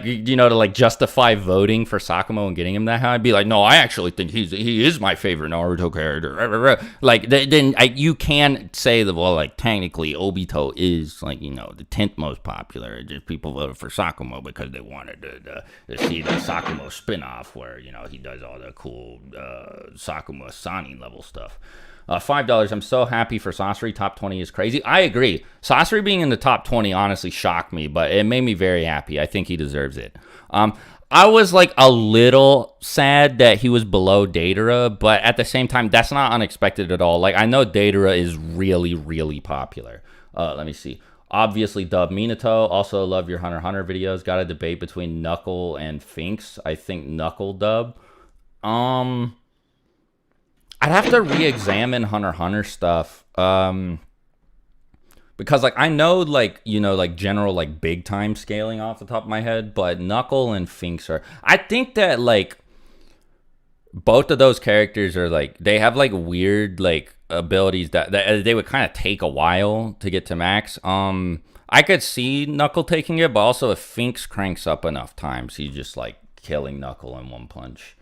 you know, to like justify voting for Sakumo and getting him that high. I'd be like, no, I actually think he is my favorite Naruto character. Like then you can say that, well, like technically Obito is like, you know, the 10th most popular. Just people voted for Sakumo because they wanted to see the Sakumo spinoff where, you know, he does all the cool Sakumo Sani level stuff. $5. I'm so happy for Sasori. Top 20 is crazy. I agree. Sasori being in the top 20 honestly shocked me, but it made me very happy. I think he deserves it. I was like a little sad that he was below Deidara, but at the same time, that's not unexpected at all. Like, I know Deidara is really, really popular. Let me see. Obviously, dub Minato. Also, love your Hunter x Hunter videos. Got a debate between Knuckle and Finks. I think Knuckle dub. I'd have to re-examine Hunter x Hunter stuff. Because, like, I know, like, you know, like, general, like, big-time scaling off the top of my head, but Knuckle and Finks are... I think that, like, both of those characters are, like, they have, like, weird, like, abilities that they would kind of take a while to get to max. I could see Knuckle taking it, but also if Finks cranks up enough times, he's just like killing Knuckle in one punch.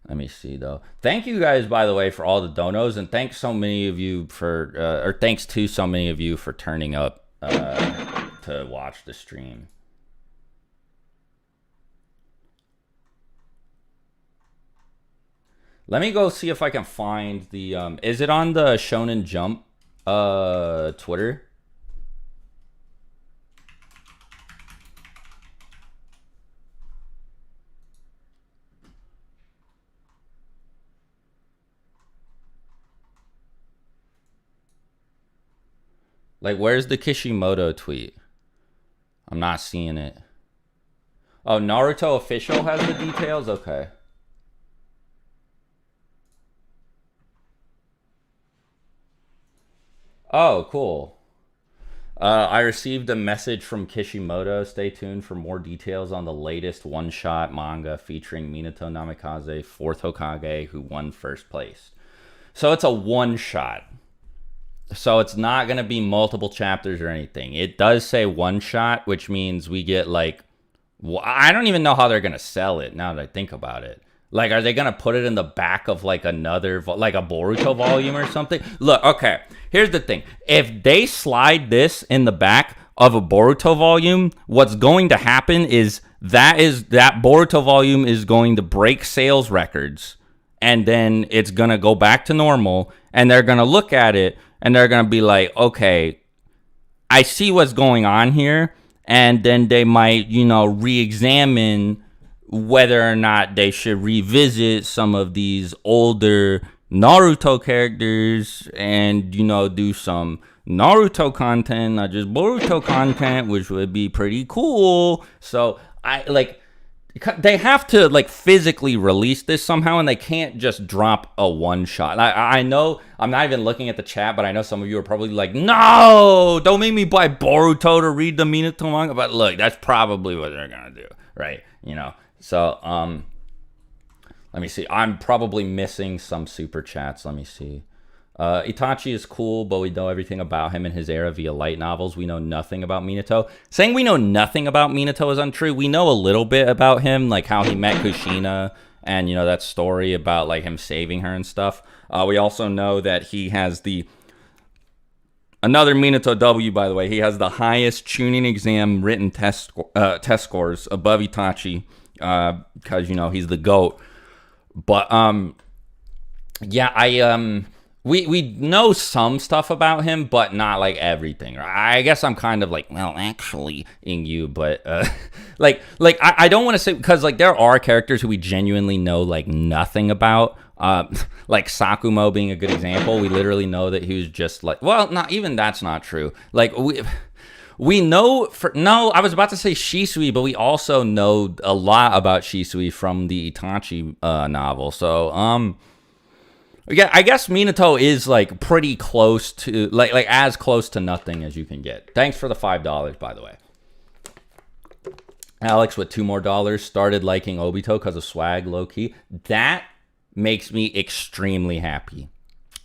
Let me see though. Thank you guys, by the way, for all the donos, and thanks so many of you for, or thanks to so many of you for turning up to watch the stream. Let me go see if I can find the, is it on the Shonen Jump Twitter? Like, where's the Kishimoto tweet? I'm not seeing it. Oh, Naruto Official has the details? Okay. Oh, cool. I received a message from Kishimoto. Stay tuned for more details on the latest one-shot manga featuring Minato Namikaze, 4th Hokage, who won first place. So it's a one-shot. So it's not going to be multiple chapters or anything. It does say one-shot, which means we get like... I don't even know how they're going to sell it now that I think about it. Like, are they going to put it in the back of like another... like a Boruto volume or something? Look, okay. Here's the thing. If they slide this in the back of a Boruto volume, what's going to happen is that Boruto volume is going to break sales records. And then it's going to go back to normal. And they're going to look at it. And they're going to be like, okay, I see what's going on here. And then they might, re-examine whether or not they should revisit some of these older Naruto characters and, do some Naruto content, not just Boruto content, which would be pretty cool. So, they have to like physically release this somehow, and they can't just drop a one shot. I know I'm not even looking at the chat, but I know some of you are probably like, no, don't make me buy Boruto to read the Minato manga. But look, that's probably what they're gonna do, right? So let me see. I'm probably missing some super chats. Let me see. Itachi is cool, but we know everything about him and his era via light novels. We know nothing about Minato. Saying we know nothing about Minato is untrue. We know a little bit about him, like how he met Kushina and, that story about like him saving her and stuff. We also know that he has another Minato W, by the way. He has the highest tuning exam written test scores above Itachi because, he's the GOAT. But, yeah, We know some stuff about him, but not like everything. I guess I'm kind of like, well, actually, in you, but I don't want to say, because like there are characters who we genuinely know like nothing about. Like Sakumo being a good example. We literally know that he was just like, well, not even that's not true. Like we know I was about to say Shisui, but we also know a lot about Shisui from the Itachi novel. So yeah, I guess Minato is like pretty close to like as close to nothing as you can get. Thanks for the $5, by the way. Alex with $2 more started liking Obito because of swag, low key. That makes me extremely happy.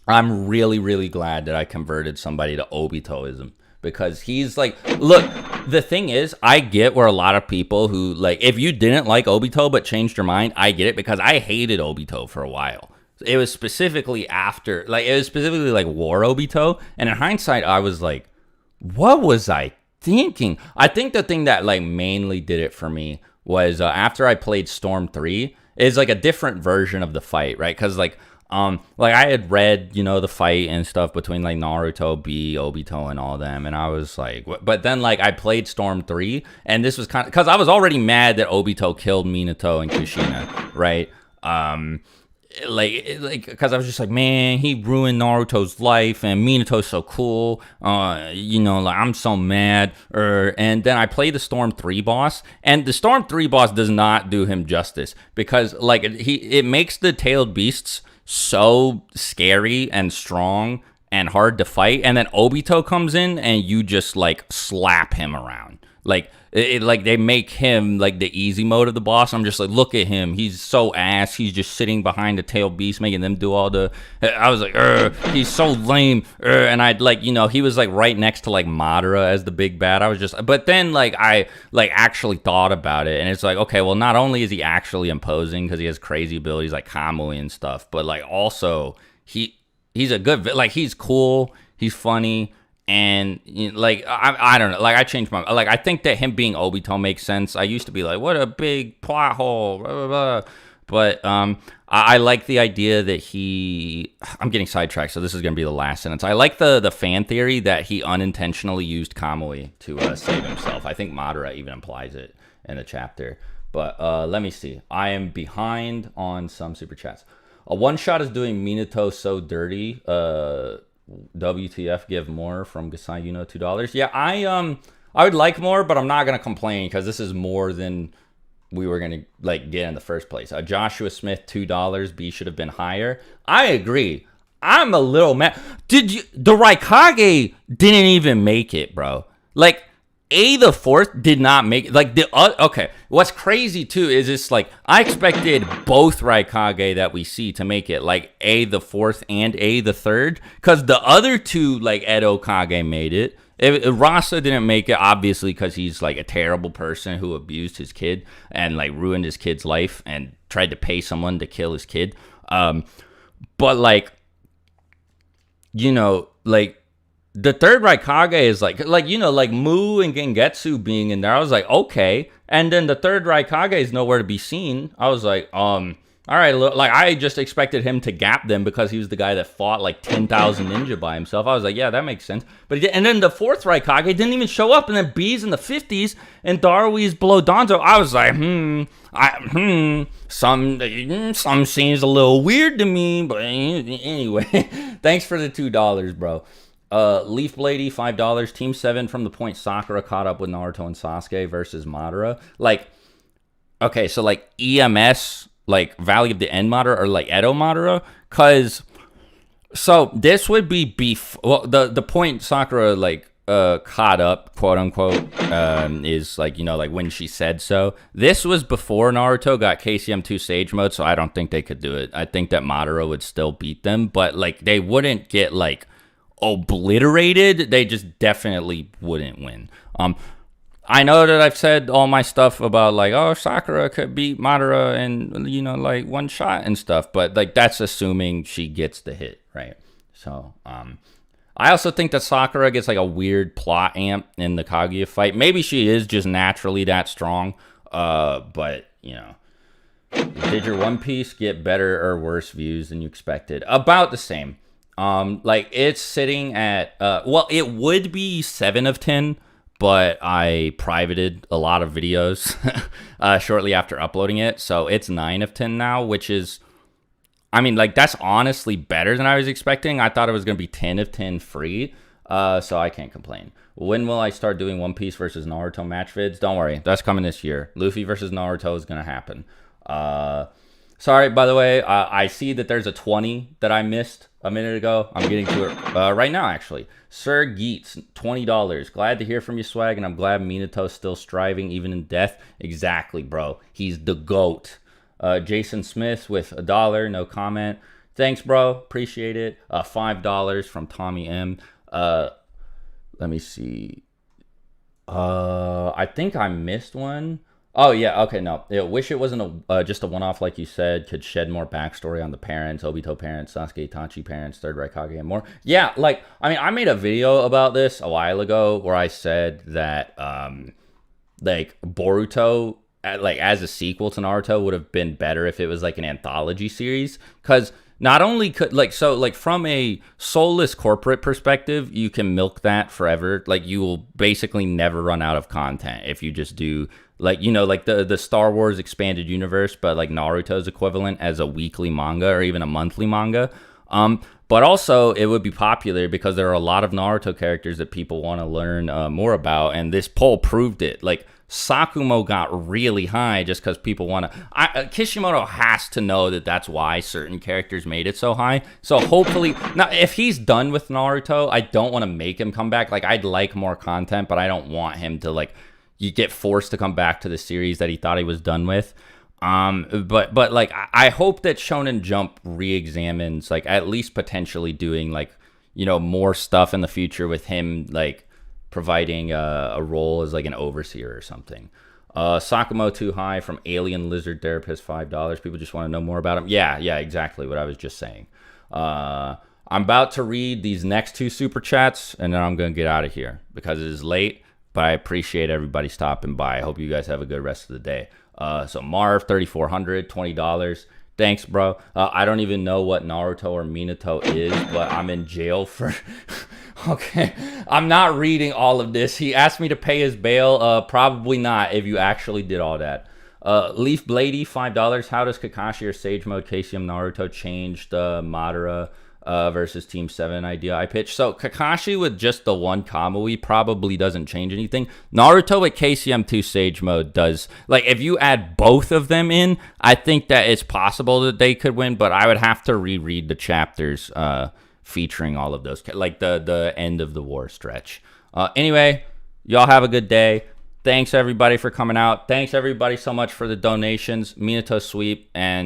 I'm really, really glad that I converted somebody to Obitoism because he's like, look, the thing is, I get where a lot of people who like, if you didn't like Obito but changed your mind, I get it because I hated Obito for a while. It was specifically like War Obito, and in hindsight, I was like, what was I thinking? I think the thing that like mainly did it for me was after I played Storm 3, is like a different version of the fight, right? Because like I had read, the fight and stuff between like Naruto, B, Obito, and all them, and I was like, but then like I played Storm 3, and this was kind of, because I was already mad that Obito killed Minato and Kushina, right? Because I was just like, man, he ruined Naruto's life, and Minato's so cool. I'm so mad. And then I played the Storm 3 boss, and the Storm 3 boss does not do him justice because like it makes the tailed beasts so scary and strong and hard to fight, and then Obito comes in and you just like slap him around. Like they make him like the easy mode of the boss. I'm just like, look at him. He's so ass. He's just sitting behind the tail beast, making them do all the. I was like, he's so lame. And I'd like, he was like right next to like Madara as the big bad. I was just, but then like I like actually thought about it, and it's like, okay, well, not only is he actually imposing because he has crazy abilities like Kamui and stuff, but like also he's a good, like he's cool, he's funny. And like I don't know, like I changed my, like I think that him being Obito makes sense. I used to be like, what a big plot hole, blah, blah, blah. But I like the idea that I'm getting sidetracked, so this is gonna be the last sentence. I like the fan theory that he unintentionally used Kamui to save himself. I think Madara even implies it in the chapter. But let me see. I am behind on some super chats. A one shot is doing Minato so dirty. WTF, give more from Gasai $2. Yeah, I would like more, but I'm not gonna complain because this is more than we were gonna like get in the first place. Joshua Smith $2. B should have been higher. I agree. I'm a little mad. The Raikage didn't even make it, bro. Like A the fourth did not make it. Like okay. What's crazy too is it's like I expected both Raikage that we see to make it, like A the fourth and A the third, because the other two like Edo Kage made it. Rasa didn't make it, obviously, because he's like a terrible person who abused his kid and like ruined his kid's life and tried to pay someone to kill his kid. But like, like. The third Raikage is like Mu and Gengetsu being in there. I was like, okay. And then the third Raikage is nowhere to be seen. I was like, all right. Like I just expected him to gap them because he was the guy that fought like 10,000 ninja by himself. I was like, yeah, that makes sense. But and then the fourth Raikage didn't even show up. And then B's in the 50s and Darwin's below Donzo. I was like, some seems a little weird to me. But anyway, thanks for the $2, bro. Leaf Blady, $5. Team 7 from the point Sakura caught up with Naruto and Sasuke versus Madara. Like, okay, so like EMS, like Valley of the End Madara, or like Edo Madara, because so this would be the point Sakura like caught up, quote unquote, is like, like when she said so. This was before Naruto got KCM2 Sage Mode, so I don't think they could do it. I think that Madara would still beat them, but like they wouldn't get like obliterated. They just definitely wouldn't win. I know that I've said all my stuff about like, oh, Sakura could beat Madara and like one shot and stuff, but like that's assuming she gets the hit, right? So I also think that Sakura gets like a weird plot amp in the Kaguya fight. Maybe she is just naturally that strong, but did your One Piece get better or worse views than you expected? About the same. Like it's sitting at it would be 7 of 10, but I privated a lot of videos shortly after uploading it, so it's 9 of 10 now, which is, I mean, like that's honestly better than I was expecting. I thought it was gonna be 10 of 10 free, so I can't complain. When will I start doing One Piece versus Naruto match vids? Don't worry, that's coming this year. Luffy versus Naruto is gonna happen. Sorry, by the way, I see that there's a 20 that I missed a minute ago. I'm getting to it right now, actually. Sir Geets, $20. Glad to hear from you, Swag, and I'm glad Minato's still striving even in death. Exactly, bro. He's the GOAT. Jason Smith with $1, no comment. Thanks, bro. Appreciate it. $5 from Tommy M. Let me see. I think I missed one. Oh, yeah, okay, no. I wish it wasn't just a one-off like you said. Could shed more backstory on the parents, Obito parents, Sasuke Itachi parents, Third Raikage, and more. Yeah, like, I mean, I made a video about this a while ago where I said that, like, Boruto, like, as a sequel to Naruto would have been better if it was, like, an anthology series. Because not only could, like, so, like, from a soulless corporate perspective, you can milk that forever. Like, you will basically never run out of content if you just do... like, like the Star Wars expanded universe, but like Naruto's equivalent as a weekly manga or even a monthly manga. But also it would be popular because there are a lot of Naruto characters that people want to learn more about. And this poll proved it. Like Sakumo got really high just because people want to... Kishimoto has to know that that's why certain characters made it so high. So hopefully... Now, if he's done with Naruto, I don't want to make him come back. Like, I'd like more content, but I don't want him to, like... you get forced to come back to the series that he thought he was done with. But like I hope that Shonen Jump re-examines like at least potentially doing like, you know, more stuff in the future with him like providing a role as like an overseer or something. Sakamo Too High from Alien Lizard Therapist, $5. People just want to know more about him. Yeah, exactly what I was just saying. I'm about to read these next 2 super chats, and then I'm going to get out of here because it is late, but I appreciate everybody stopping by. I hope you guys have a good rest of the day. So Marv, 3,400, $20. Thanks, bro. I don't even know what Naruto or Minato is, but I'm in jail for... Okay, I'm not reading all of this. He asked me to pay his bail. Probably not if you actually did all that. Leaf Blady, $5. How does Kakashi or Sage Mode KCM Naruto change the Madara versus Team 7 idea I pitched? So Kakashi with just the one Kamui probably doesn't change anything. Naruto with KCM2 Sage Mode does. Like, if you add both of them in, I think that it's possible that they could win, but I would have to reread the chapters featuring all of those, like the end of the war stretch. Anyway, y'all have a good day. Thanks everybody for coming out. Thanks everybody so much for the donations. Minato sweep, and